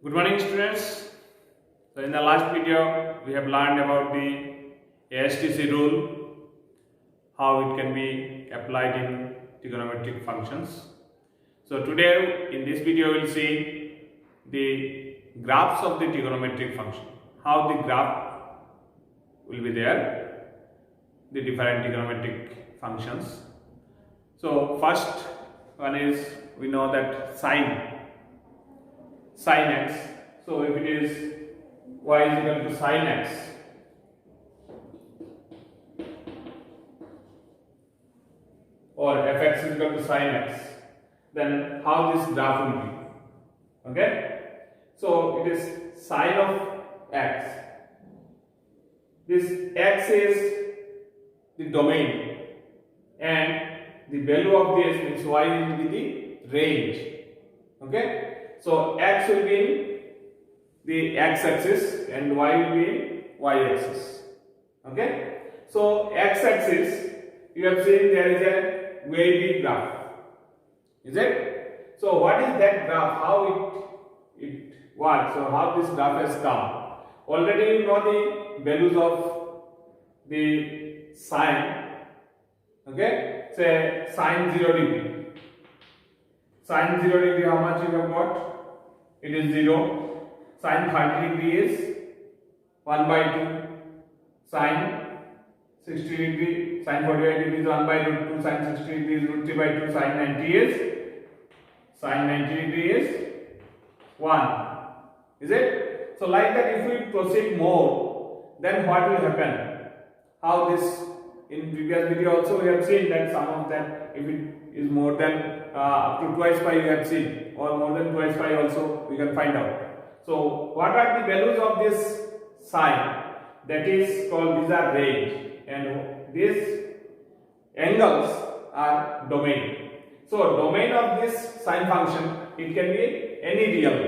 Good morning, students. So, in the last video, we have learned about the ASTC rule, how it can be applied in trigonometric functions. So, today in this video, we will see the graphs of the trigonometric function, how the graph will be there, the different trigonometric functions. So, first one is we know that sine x. So if it is y is equal to sine x, or fx is equal to sine x, then how this graph will be? Okay, so it is sine of x. This x is the domain, and the value of this means y will be the range. Okay, so x will be in the x-axis and y will be in y-axis. Okay, so x-axis, you have seen there is a wavy graph. Is it? So what is that graph? How it works? So how this graph has come? Already you know the values of the sine. Okay, say sine 0 degree. Sine 0 degree, how much you have got? It is 0. Sine 30 degree is 1 by 2. Sine 60 degree, sine 45 degree is 1 by root 2. Sine 60 degree is root 3 by 2. Sine 90 degree is 1. Is it? So like that, if we proceed more, then what will happen? How this, in previous video also we have seen that some of that, if it is more than up to twice pi you have seen, or more than twice pi also we can find out. So what are the values of this sine? That is called, these are range, and these angles are domain. So domain of this sine function, it can be any real.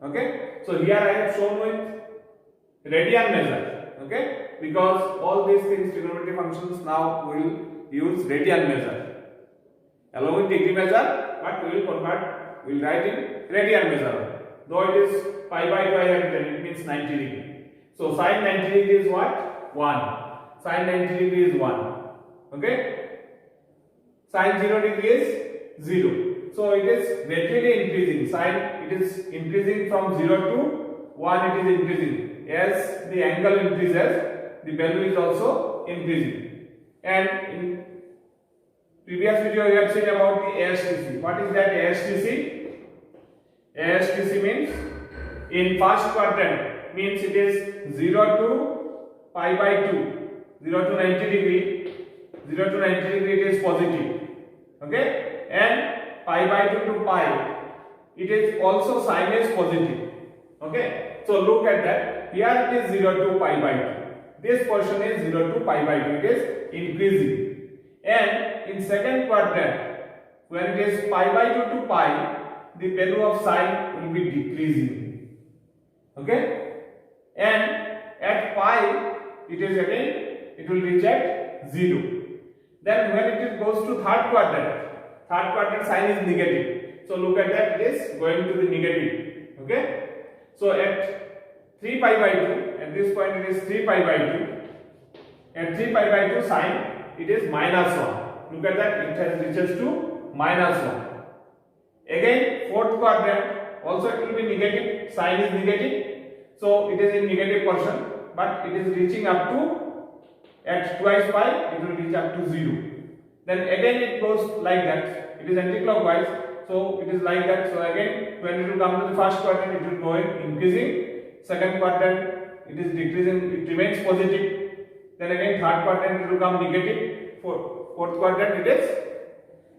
Okay, so here I have shown with radian measure. Okay, because all these things, trigonometric functions, now we will use radian measure along with degree measure, but we will convert, we will write in radian measure. Though it is pi by 2 I have written, it means 90 degree. So sine 90 degree is what? 1. Sine 90 degree is 1. Okay, sine 0 degree is 0. So it is gradually increasing. Sine, it is increasing from 0 to 1, it is increasing. As the angle increases, the value is also increasing. And in previous video we have seen about the ASTC. What is that ASTC? ASTC means in first quadrant, means it is 0 to pi by 2, 0 to 90 degree, 0 to 90 degree it is positive. Okay, and pi by 2 to pi, it is also sign is positive. Okay, so look at that. Here it is 0 to pi by 2. This portion is 0 to pi by 2. It is increasing. And in second quadrant, when it is pi by 2 to pi, the value of sine will be decreasing. Okay, and at pi, it is again, it will reach at 0. Then when it goes to third quadrant sine is negative. So look at that, it is going to the negative. Okay, so at 3 pi by 2, at this point it is 3 pi by 2. At 3 pi by 2 sine, it is minus 1. Look at that, it has reaches to minus 1. Again, fourth quadrant, also it will be negative, sine is negative. So it is in negative portion, but it is reaching up to, at twice pi, it will reach up to 0. Then again it goes like that, it is anti-clockwise. So it is like that. So again, when it will come to the first quadrant, it will go increasing. Second quadrant, it is decreasing, it remains positive. Then again, third quadrant, it will come negative. Fourth quadrant, it is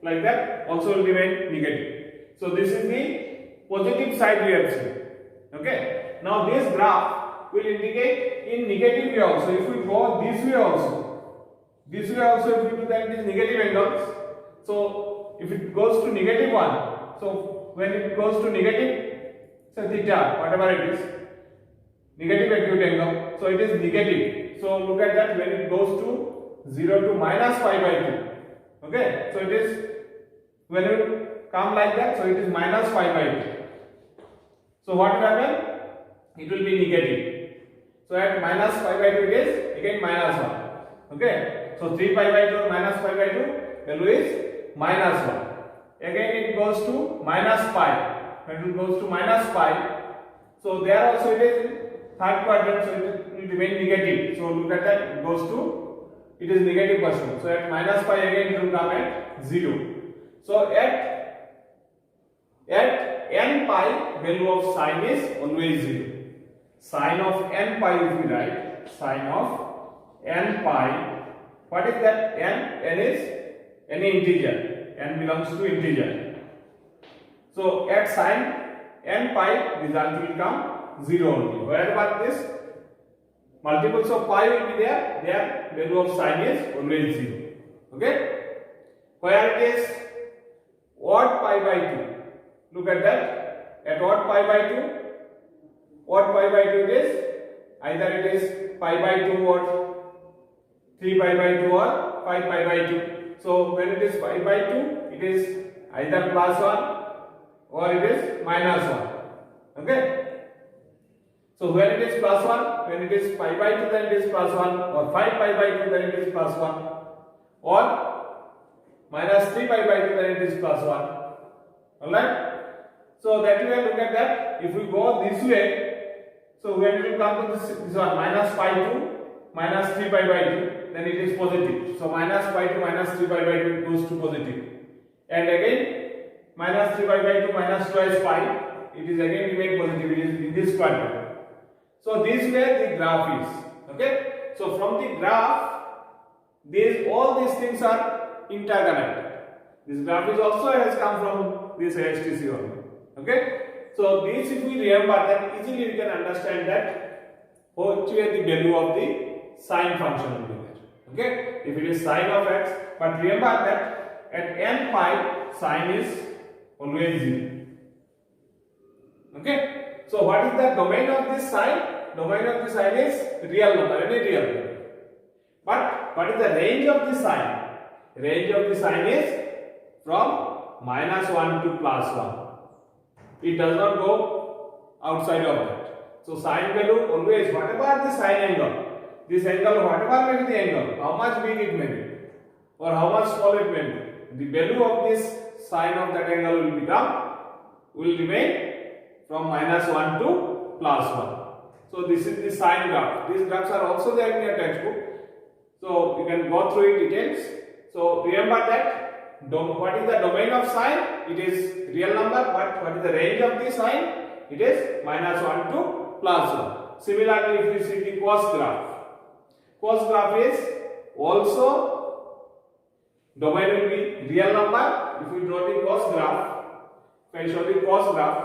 like that, also will remain negative. So this is the positive side we have seen. Okay. Now this graph will indicate in negative way also. If we go this way also, if we do that, it is negative angles. So if it goes to negative 1, so when it goes to negative, say theta, whatever it is, negative acute angle, so it is negative. So look at that, when it goes to 0 to minus pi by 2. Okay, so it is, when it come like that, so it is minus pi by 2. So what will happen? It will be negative. So at minus pi by 2 it is again minus 1. Okay. So 3 pi by 2 minus pi by 2 value is minus 1. Again it goes to minus pi. When it goes to minus pi, so there also it is third quadrant, so it will remain negative. So look at that, it goes to, it is negative portion. So at minus pi again it will come at 0. So at n pi, value of sine is always 0. Sine of n pi, if we write sine of n pi, what is that? N is any integer. N belongs to integer. So at sine n pi, result will come 0 only. Wherever this multiples of pi will be there, their value of sine is always 0. Okay? Where it is odd pi by 2. Look at that. At odd pi by 2, odd pi by 2 it is either it is pi by 2 or 3 pi by 2 or 5 pi by 2. So when it is pi by 2, it is either plus 1 or it is minus 1. Okay? So when it is plus 1, when it is pi by 2, then it is plus 1, or 5 pi by 2, then it is plus 1, or minus 3 pi by 2, then it is plus 1. Alright? So that way, look at that. If we go this way, so when it will come to this one, minus pi 2, minus 3 pi by 2, then it is positive. So minus pi to minus 3 pi by 2 goes to positive. And again, minus 3 pi by 2 minus twice pi, it is again remain positive. It is in this quadrant. So this way the graph is. Okay. So from the graph, all these things are interconnected. This graph is also has come from this HTC only. Okay. So this, if we remember, then easily we can understand that which is the value of the sine function will be there. Okay. If it is sine of x, but remember that at n pi sine is always 0. Okay. So what is the domain of this sine? Domain of the sine is real number, any real number. But what is the range of the sine? Range of the sine is from minus 1 to plus 1. It does not go outside of that. So sine value always, whatever the sine angle, this angle, whatever may be the angle, how much big it may be, or how much small it may be, the value of this sine of that angle will remain from minus 1 to plus 1. So this is the sine graph. These graphs are also there in your textbook. So you can go through it details. So remember that what is the domain of sine? It is real number, but what is the range of the sine? It is minus 1 to plus 1. Similarly, if you see the cos graph is also domain will be real number. If we draw the cos graph, if I show the cos graph,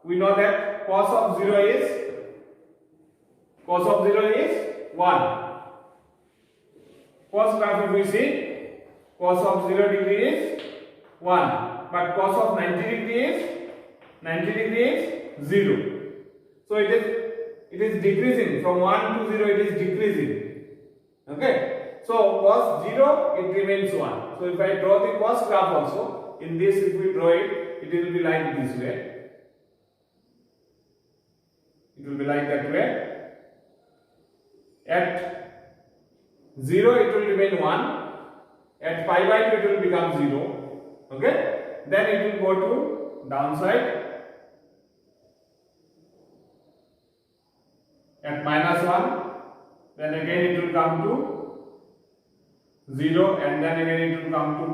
we know that cos of 0 is 1. Cos graph, if we see, cos of 0 degree is 1, but cos of 90 degree is 0. So it is decreasing from 1 to 0. It is decreasing. Okay. So cos 0, it remains 1. So if I draw the cos graph also, in this if we draw it, it will be like this way. It will be like that way. At 0 it will remain 1. At pi by 2 it will become 0. Okay. Then it will go to downside. At minus 1. Then again it will come to 0. And then again it will come to,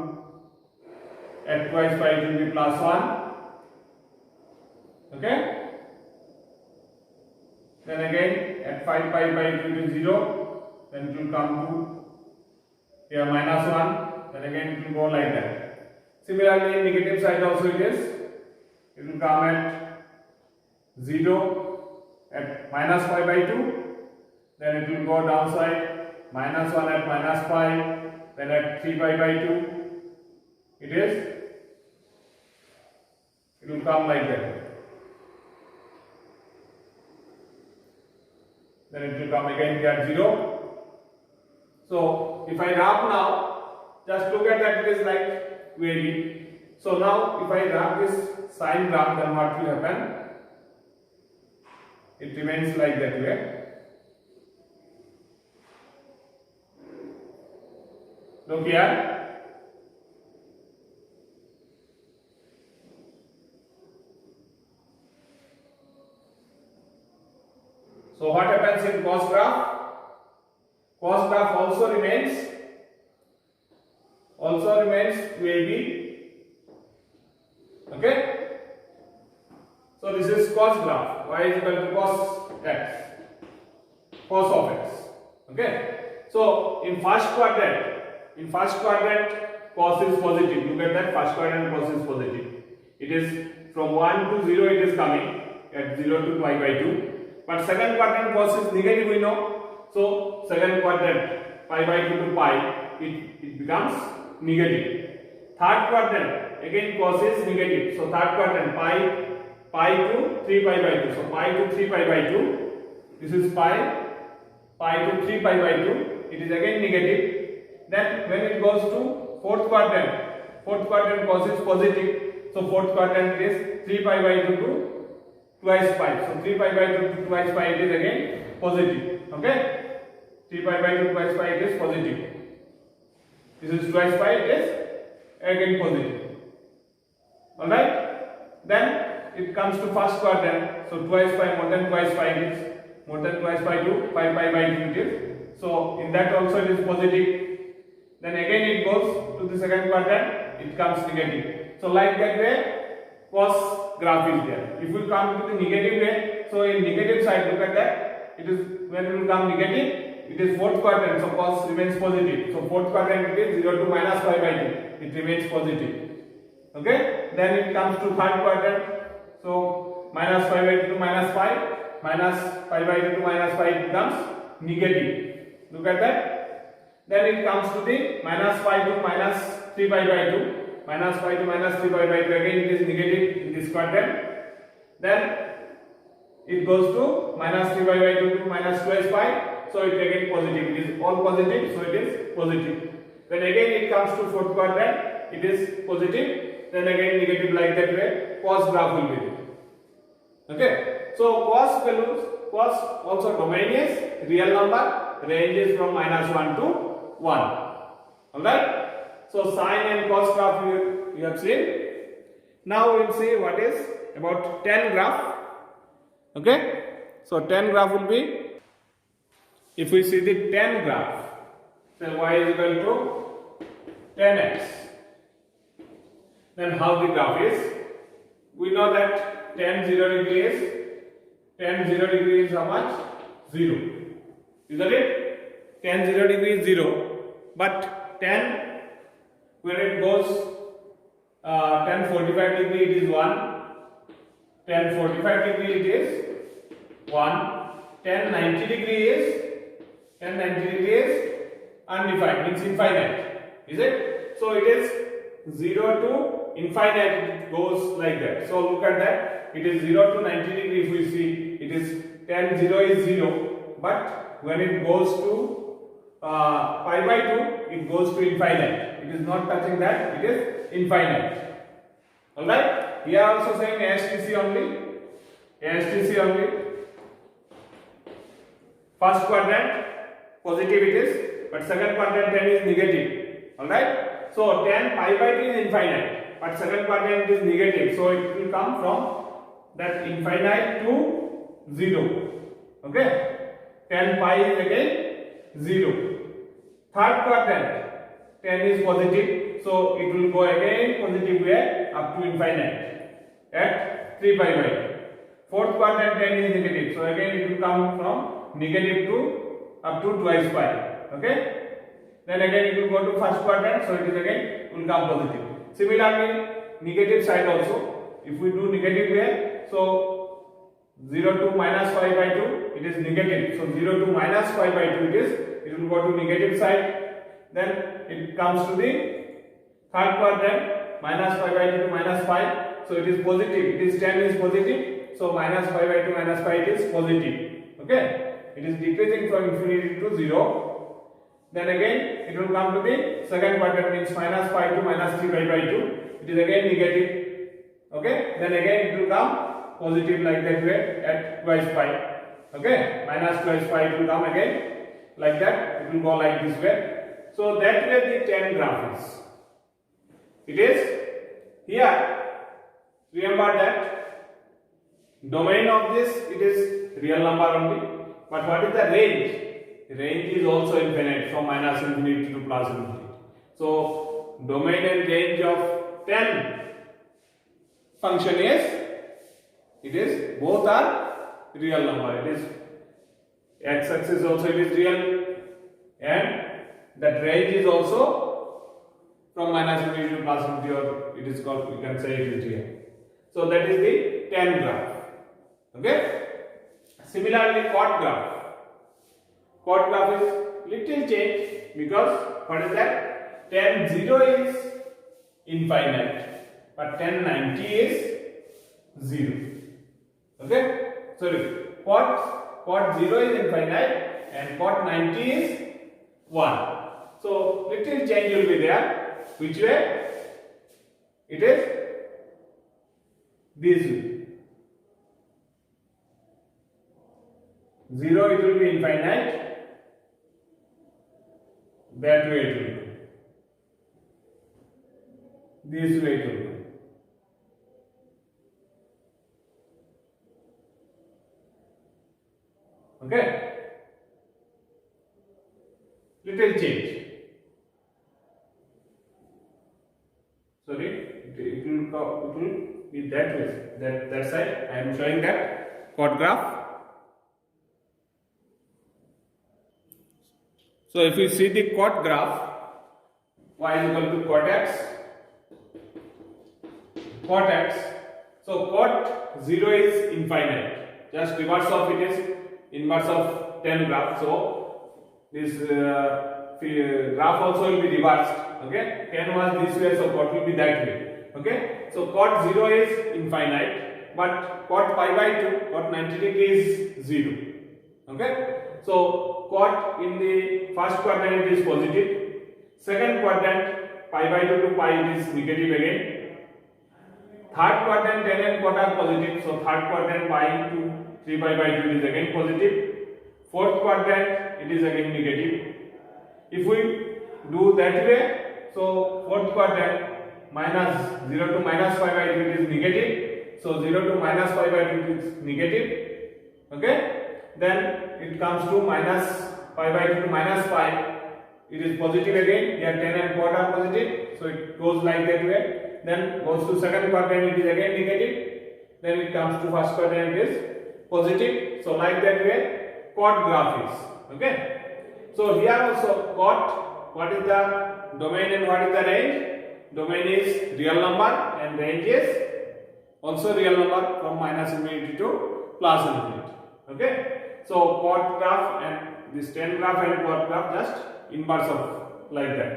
at twice pi it will be plus 1. Okay. Then again at 5 pi by 2 it is 0. Then it will come to here minus 1. Then again it will go like that. Similarly, in negative side also it will come at 0 at minus pi by 2. Then it will go downside minus 1 at minus pi. Then at 3 pi by 2 it will come like that. Then it will come again here at 0. So if I graph now, just look at that, it is like wavy. So now if I graph this sine graph, then what will happen? it remains like that way. Look here. So what happens in cos graph? Cos graph also remains AB. Okay. So this is cos graph. Y is equal to cos x. Cos of x. Okay. So in first quadrant cos is positive. Look at that, first quadrant cos is positive. It is from 1 to 0 it is coming at 0 to pi by 2. But second quadrant cos is negative, we know. So second quadrant pi by 2 to pi, it becomes negative. Third quadrant again cos is negative. So third quadrant pi to 3 pi by 2. So pi to 3 pi by 2. This is pi to 3 pi by 2. It is again negative. Then when it goes to fourth quadrant cos is positive. So fourth quadrant is 3 pi by 2 to twice pi. So 3 pi by 2 to twice pi, it is again positive. Okay? 3 pi by 2 to twice pi, it is positive. This is twice pi, it is again positive. Alright? Then it comes to first quadrant. So twice pi more than twice pi, it is more than twice pi to 5 pi by 2 it is. So in that also it is positive. Then again it goes to the second quadrant, it comes negative. So like that way cos graph is there. If we come to the negative way, so in negative side, look at that, it is when it will come negative, it is fourth quadrant, so cos remains positive. So fourth quadrant it is 0 to minus pi by 2, it remains positive. Okay, then it comes to third quadrant, so minus pi by 2 to minus pi by 2 to minus pi, it becomes negative. Look at that. Then it comes to the minus pi to minus 3 pi by 2. Minus pi to minus 3 pi by 2, again it is negative in this quadrant. Then it goes to minus 3 pi by 2 to minus twice pi. So it again positive. It is all positive, so it is positive. Then again it comes to fourth quadrant, it is positive. Then again negative, like that way cos graph will be there. Okay. So cos values, cos also domain is real number, ranges from minus 1 to 1. Alright. So sine and cos graph you have seen. Now we will see what is about tan graph. Okay. So tan graph will be, if we see the tan graph, then y is equal to tan x. Then how the graph is? We know that tan 0 degree is how much? 0. Isn't it? Tan 0 degree is 0. But tan, when it goes tan 45 degree, it is 1. Tan 45 degree, it is 1. Tan 90 degree is undefined, means infinite. Is it? So it is 0 to infinite, it goes like that. So look at that. It is 0 to 90 degree. If we see, it is tan 0 is 0. But when it goes to pi by 2, it goes to infinite. It is not touching that, it is infinite. Alright? We are also saying ASTC only. First quadrant positive it is, but second quadrant tan is negative. Alright? So tan pi by 2 is infinite, but second quadrant is negative. So it will come from that infinite to 0. Okay? Tan pi is again 0. Third quadrant tan is positive, so it will go again positive way up to infinite at 3 pi by 2. Fourth quadrant tan is negative, so again it will come from negative to up to twice pi. Okay? Then again it will go to first quadrant, so it is again will come positive. Similarly, negative side also, if we do negative way, so 0 to minus pi by 2, it is negative. So 0 to minus pi by 2, it will go to negative side. Then it comes to the third quadrant, minus pi by 2 to minus pi. So it is positive. It is tan is positive. So minus pi by 2 minus pi, it is positive. Okay? It is decreasing from infinity to 0. Then again it will come to the second quadrant, means minus pi to minus 3 pi by 2. It is again negative. Okay? Then again it will come positive like that way at twice pi. Okay, minus twice pi it will come again like that. It will go like this way. So that way the tan graph is. It is here. Remember that domain of this, it is real number only. But what is the range? Range is also infinite, from minus infinity to plus infinity. So domain and range of tan function is both are real number. It is x-axis also it is real, and that range is also from minus infinity to plus infinity, or it is called, we can say it is real. So that is the tan graph. Okay. Similarly, chord graph. Chord graph is little change, because what is that? Tan 0 is infinite, but tan 90 is 0. Okay. Sorry. Chord 0 is infinite and chord 90 is 1. So little change will be there. Which way? It is this way. 0 it will be infinite, that way it will be. This way it will be. Okay? Little change. Sorry, it will be that way. That side I am showing that chord graph. So if you see the chord graph, y is equal to chord x. So chord 0 is infinite. Just reverse of it is inverse of tan graph. So this graph also will be reversed. Okay, tan was this way, so chord will be that way. Okay, so chord 0 is infinite, but chord pi by 2, chord 90 degree is 0. Okay. So chord in the first quadrant it is positive, second quadrant pi by 2 to pi it is negative again, third quadrant tan and chord are positive, so third quadrant pi to 3 pi by 2 is again positive, fourth quadrant it is again negative. If we do that way, so fourth quadrant minus 0 to minus pi by 2 it is negative, so 0 to minus pi by 2 is negative. Okay. Then it comes to minus pi by 2 to minus pi, it is positive again. Here tan and chord are positive, so it goes like that way. Then goes to second quadrant, it is again negative. Then it comes to first quadrant, it is positive. So like that way chord graph is. Okay. So here also chord, what is the domain and what is the range? Domain is real number and range is also real number, from minus infinity to plus infinity. Okay. So chord graph and this tan graph and chord graph just inverse of like that.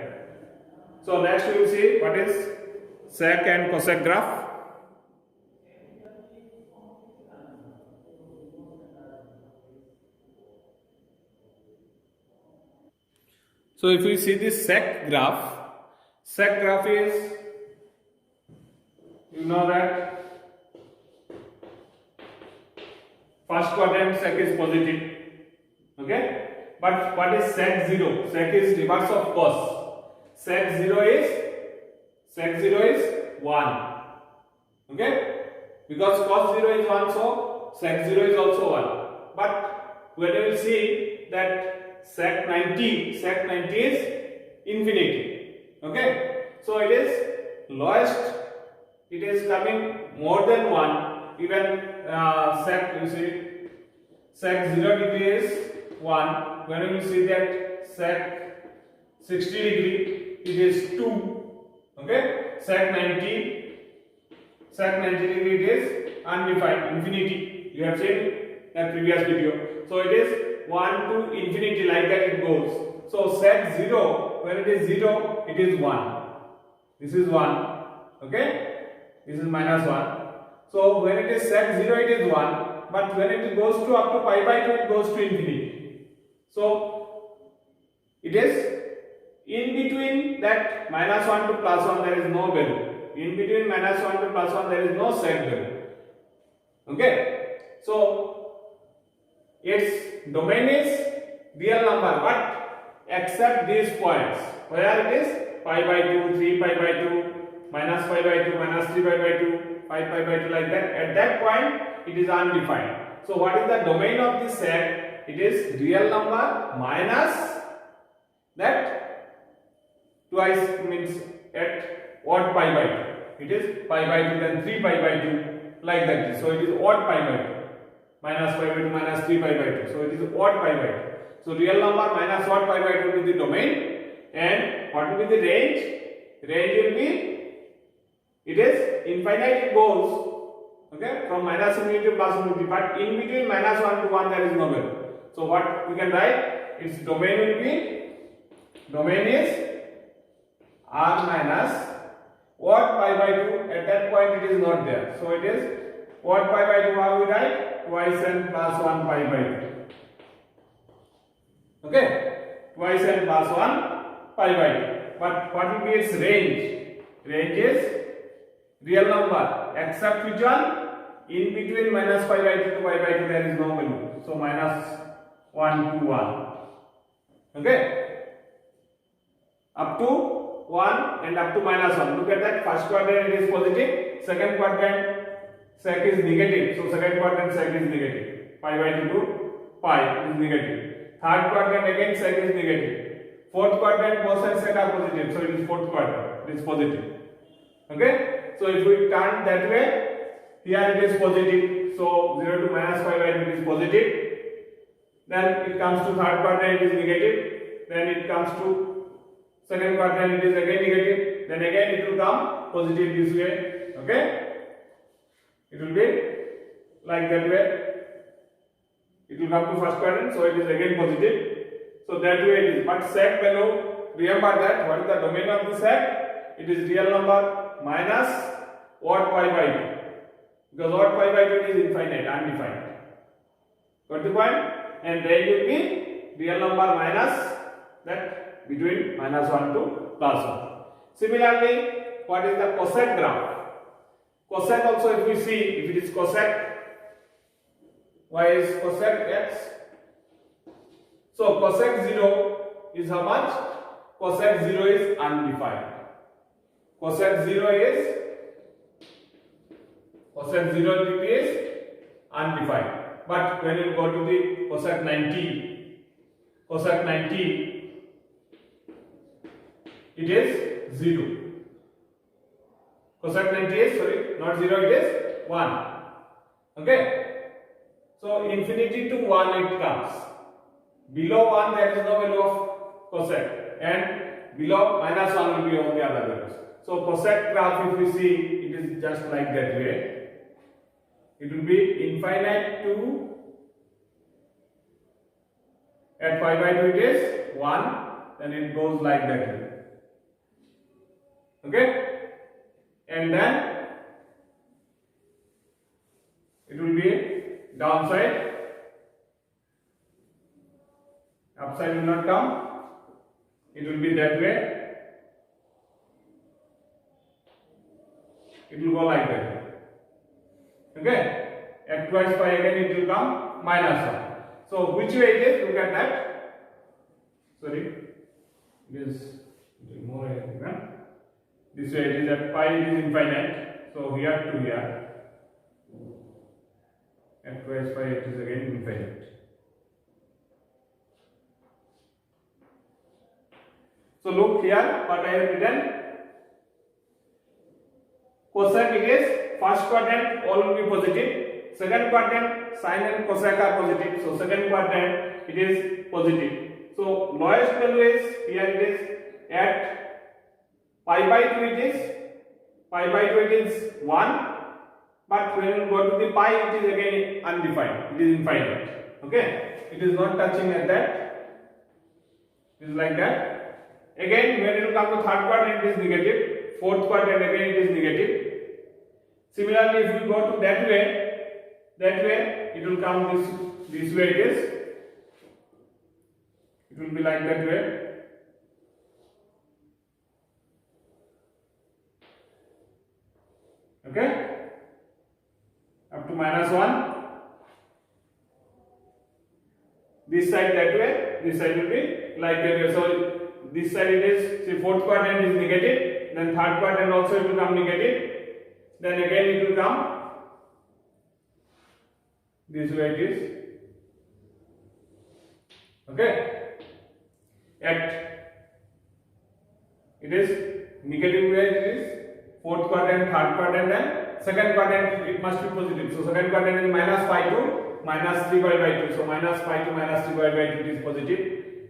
So next we will see what is sec and cosec graph. So if we see this sec graph is, you know that first quadrant sec is positive. Okay. But what is sec 0? Sec is reverse of cos. Sec 0 is 1. Okay. Because cos 0 is 1, so sec 0 is also 1. But when you will see that sec 90 is infinity. Okay. So it is lowest, it is coming more than 1. Even sec, you see, sec 0 degree is 1. When you see that sec 60 degree, it is 2. Okay. Sec 90 degree, it is undefined, infinity. You have seen that previous video. So it is 1 to infinity, like that it goes. So sec 0, when it is 0, it is 1. This is 1. Okay. This is minus 1. So when it is sec 0, it is 1. But when it goes to up to pi by 2, it goes to infinity. So it is in between that minus 1 to plus 1, there is no value. In between minus 1 to plus 1, there is no sec value. Okay, so its domain is real number, but except these points where it is pi by 2, 3 pi by 2, minus pi by 2, minus 3 pi by 2, 5 pi by 2, like that. At that point it is undefined. So what is the domain of this set? It is real number minus that twice, means at odd pi by 2. It is pi by 2, then 3 pi by 2, like that. So it is odd pi by 2, minus pi by 2, minus 3 pi by 2. So it is odd pi by 2. So real number minus odd pi by 2 will be the domain. And what will be the range? Range will be, it is infinite, it goes, okay, from minus infinity to plus infinity, but in between minus 1 to 1 there is no value. So what we can write? Its domain will be, domain is r minus odd pi by 2. At that point it is not there. So it is odd pi by 2, how we write? Twice n plus 1 pi by 2. Okay, twice n plus 1 pi by 2. But what will be its range? Range is real number except which one? In between minus pi by 2 to pi by 2 there is no value. So minus 1 to 1. Okay, up to 1 and up to minus 1. Look at that. First quadrant it is positive. Second quadrant sec is negative. So second quadrant sec is negative. Pi by 2 to pi is negative. Third quadrant again sec is negative. Fourth quadrant cos and sec are positive. So it is fourth quadrant. It is positive. Okay. So if we turn that way, here it is positive. So 0 to minus pi by 2 is positive. Then it comes to third quadrant, it is negative. Then it comes to second quadrant, it is again negative. Then again it will come positive this way. Okay? It will be like that way. It will come to first quadrant, so it is again positive. So that way it is. But sec value, remember that what is the domain of the sec? It is real number minus odd pi by 2. Because odd pi by 2 is infinite, undefined. Got the point? And range will be real number minus that between minus 1 to plus 1. Similarly, what is the cosec graph? Cosec also, if we see, if it is cosec, y is cosec x. So cosec 0 is how much? Cosec 0 is undefined. Cosec 0 degree is undefined. But when you go to the cosec 90, it is 0. Cosec 90 is, sorry, not 0, it is 1. Okay. So infinity to 1 it comes. Below 1 there is no value of cosec, and below minus 1 will be all the other values. So cosec graph, if we see, it is just like that way. It will be infinite to, at pi by 2 it is 1, then it goes like that way. Okay? And then it will be downside, upside will not come, it will be that way, it will go like that. Okay, at twice pi again it will come minus 1. So which way it is? Look at that. Sorry, it is more here. This way it is at pi it is infinite. So here to here. At twice pi it is again infinite. So look here what I have written. Cosec it is first quadrant all will be positive. Second quadrant sine and cosec are positive. So second quadrant it is positive. So lowest value is here it is at pi by 2 it is 1. But when you go to the pi it is again undefined. It is infinite. Okay. It is not touching at that. It is like that. Again, when it will come to third quadrant, it is negative. Fourth quadrant, again, it is negative. Similarly, if we go to that way, it will come this way. It is. It will be like that way. Okay. Up to to minus 1. This side that way, this side will be like that way. So this side it is, see, fourth quadrant is negative, then third quadrant also it will come negative, then again it will come this way it is. Okay. It is negative way it is fourth quadrant, third quadrant, and second quadrant it must be positive. So second quadrant is minus pi to minus 3 pi by 2. So minus pi to minus 3 pi by 2 is positive.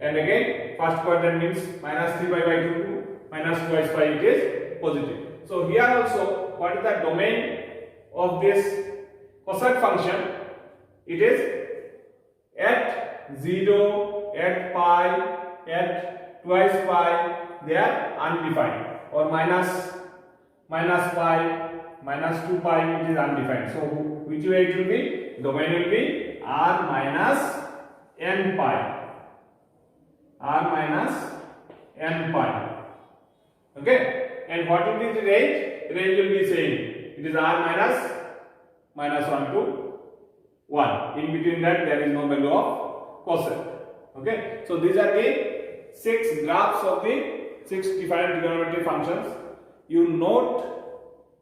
And again first quadrant means minus 3 pi by 2 to minus twice pi it is positive. So here also what is the domain of this cosec function? It is at 0, at pi, at twice pi, they are undefined, or minus pi, minus 2 pi, it is undefined. So which way it will be? Domain will be r minus n pi. R minus n pi. Okay? And what will be the range? Range will be same. It is r minus 1 to 1. In between that there is no value of cosec. Okay? So these are the 6 graphs of the 6 different trigonometric functions. You note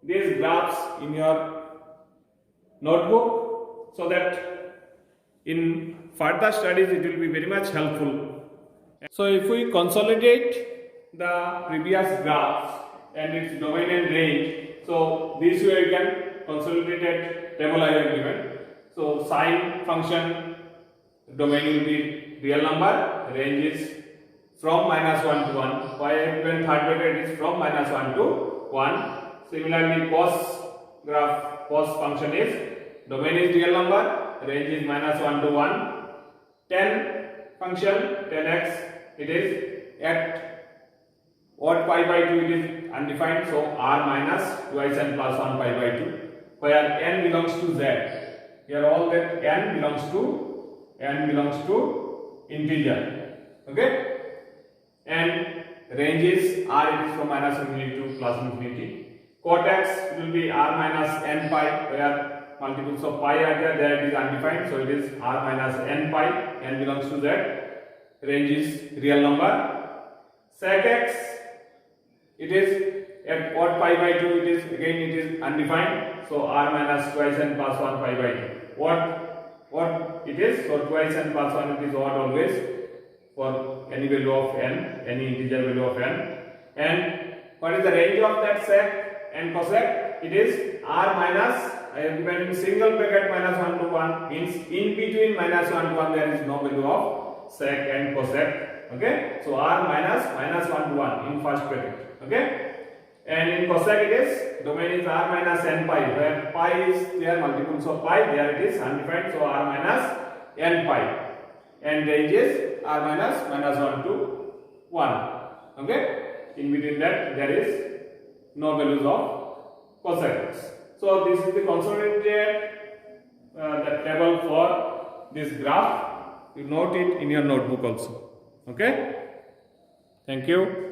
these graphs in your notebook so that in further studies it will be very much helpful. So if we consolidate the previous graphs and its domain and range, so this way you can consolidate table I have given. So sine function domain will be real number, range is from minus 1 to 1. Y given third bracket is from minus 1 to 1. Similarly cos graph, cos function is domain is real number, range is minus 1 to 1. Tan function, tan x, it is at odd pi by 2 it is undefined, so r minus twice n plus 1 pi by 2, where n belongs to z. Here all that n belongs to integer. Okay? And range is r, it is from minus infinity to plus infinity. Cot x will be r minus n pi, where multiples of pi are there it is undefined, so it is r minus n pi, n belongs to z. Range is real number. Sec x, it is at odd pi by 2, it is undefined, so r minus twice n plus 1 pi by 2. What it is? So twice n plus 1 it is odd always for any value of n, any integer value of n. And what is the range of that sec and cosec? It is r minus, I have given in single bracket minus 1 to 1, means in between minus 1 to 1 there is no value of sec and cosec. Okay? So r minus 1 to 1 in first bracket. Okay? And in cosec it is, domain is r minus n pi, where pi is there, multiples of pi, there it is undefined, so r minus n pi. And range is r minus 1 to 1. Okay? In between that there is no values of cosec. So this is the consolidated the table for this graph. You note it in your notebook also. Okay? Thank you.